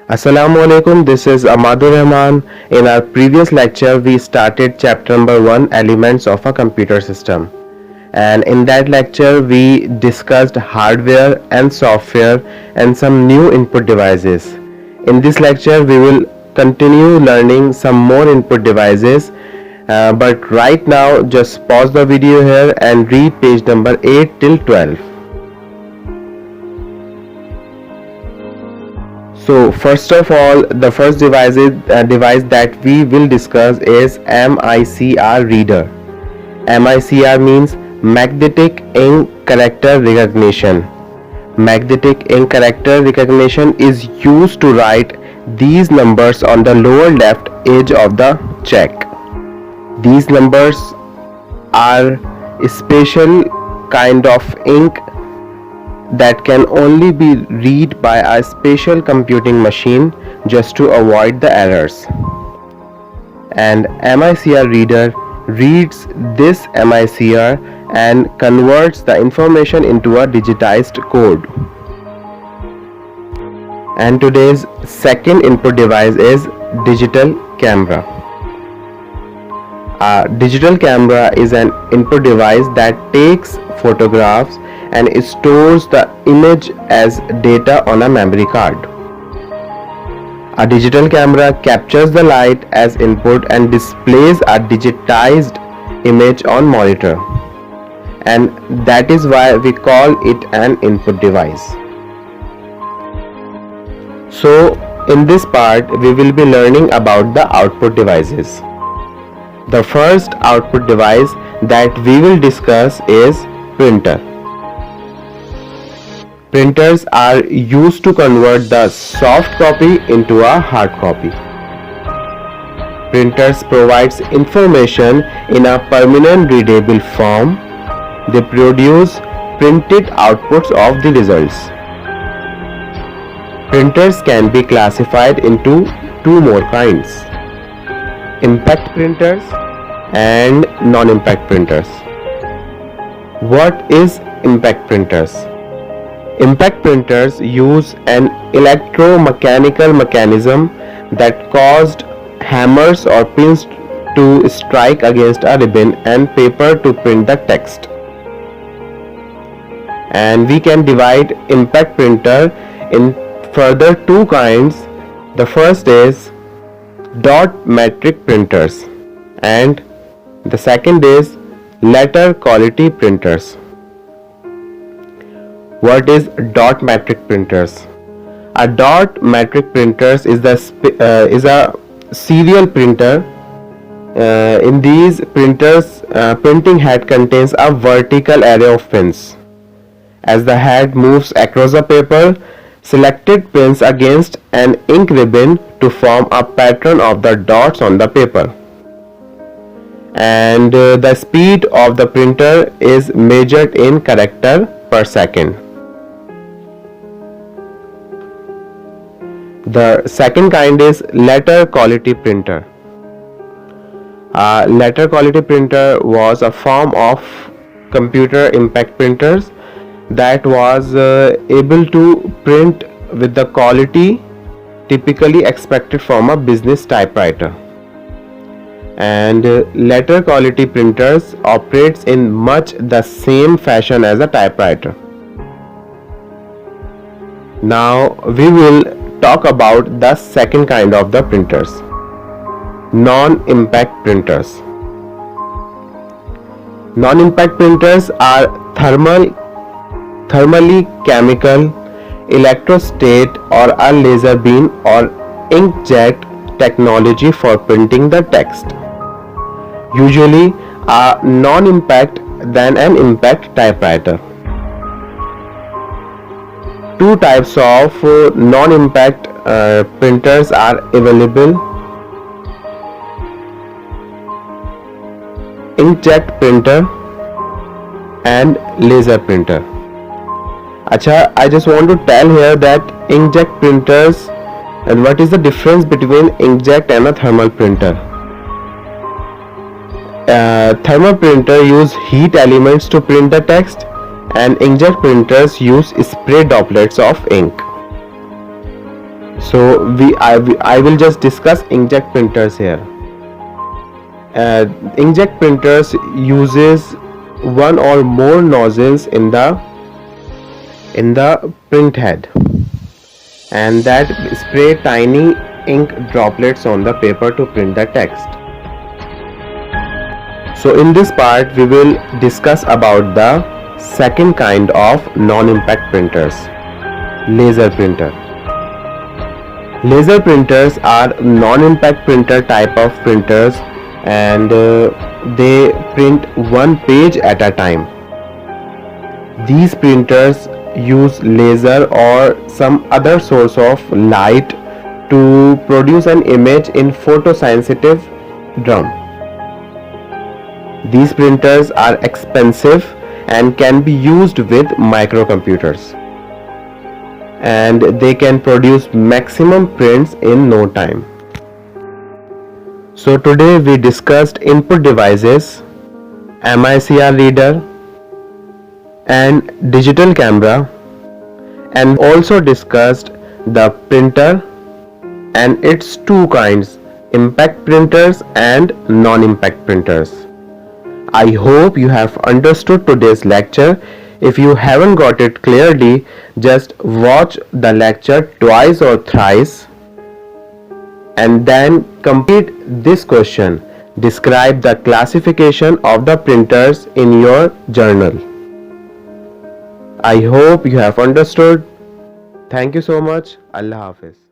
Assalamu alaikum, this is Amadur Rahman. In our previous lecture, we started chapter number 1 Elements of a Computer System. And in that lecture, we discussed hardware and software and some new input devices. In this lecture, we will continue learning some more input devices. But right now, just pause the video here and read page number 8 till 12. So first of all, the first device that we will discuss is MICR reader. MICR means magnetic ink character recognition. Magnetic ink character recognition is used to write these numbers on the lower left edge of the check. These numbers are a special kind of ink that can only be read by a special computing machine just to avoid the errors. And MICR reader reads this MICR and converts the information into a digitized code. And today's second input device is digital camera. A digital camera is an input device that takes photographs and stores the image as data on a memory card. A digital camera captures the light as input and displays a digitized image on monitor. And that is why we call it an input device. So in this part we will be learning about the output devices. The first output device that we will discuss is printer. Printers are used to convert the soft copy into a hard copy. Printers provides information in a permanent readable form. They produce printed outputs of the results. Printers can be classified into two more kinds: impact printers and non-impact printers. What is impact printers? Impact printers use an electromechanical mechanism that caused hammers or pins to strike against a ribbon and paper to print the text. And we can divide impact printer in further two kinds. The first is dot matrix printers and the second is letter quality printers. What is dot matrix printers? A dot matrix printers is a serial printer. In these printers, printing head contains a vertical array of pins. As the head moves across the paper, selected pins against an ink ribbon to form a pattern of the dots on the paper. And the speed of the printer is measured in character per second. The second kind is letter quality printer. Letter quality printer was a form of computer impact printers that was able to print with the quality typically expected from a business typewriter. And letter quality printers operates in much the same fashion as a typewriter. Now we will talk about the second kind of the printers, non-impact printers. Non-impact printers are thermally chemical, electrostate or a laser beam or inkjet technology for printing the text. Usually a non-impact than an impact typewriter. Two types of non-impact printers are available: inkjet printer and laser printer. I just want to tell here that inkjet printers, and what is the difference between inkjet and a thermal printer. Thermal printer use heat elements to print the text, and inkjet printers use spray droplets of ink. So I will just discuss inkjet printers here. Inkjet printers uses one or more nozzles in the print head, and that spray tiny ink droplets on the paper to print the text. So in this part we will discuss about the second kind of non-impact printers, laser printer. Laser printers are non-impact printer type of printers, and they print one page at a time. These printers use laser or some other source of light to produce an image in photosensitive drum. These printers are expensive and can be used with microcomputers, and they can produce maximum prints in no time. So today we discussed input devices, MICR reader and digital camera, and also discussed the printer and its two kinds, impact printers and non-impact printers. I hope you have understood today's lecture. If you haven't got it clearly, just watch the lecture twice or thrice and then complete this question. Describe the classification of the printers in your journal. I hope you have understood. Thank you so much. Allah Hafiz.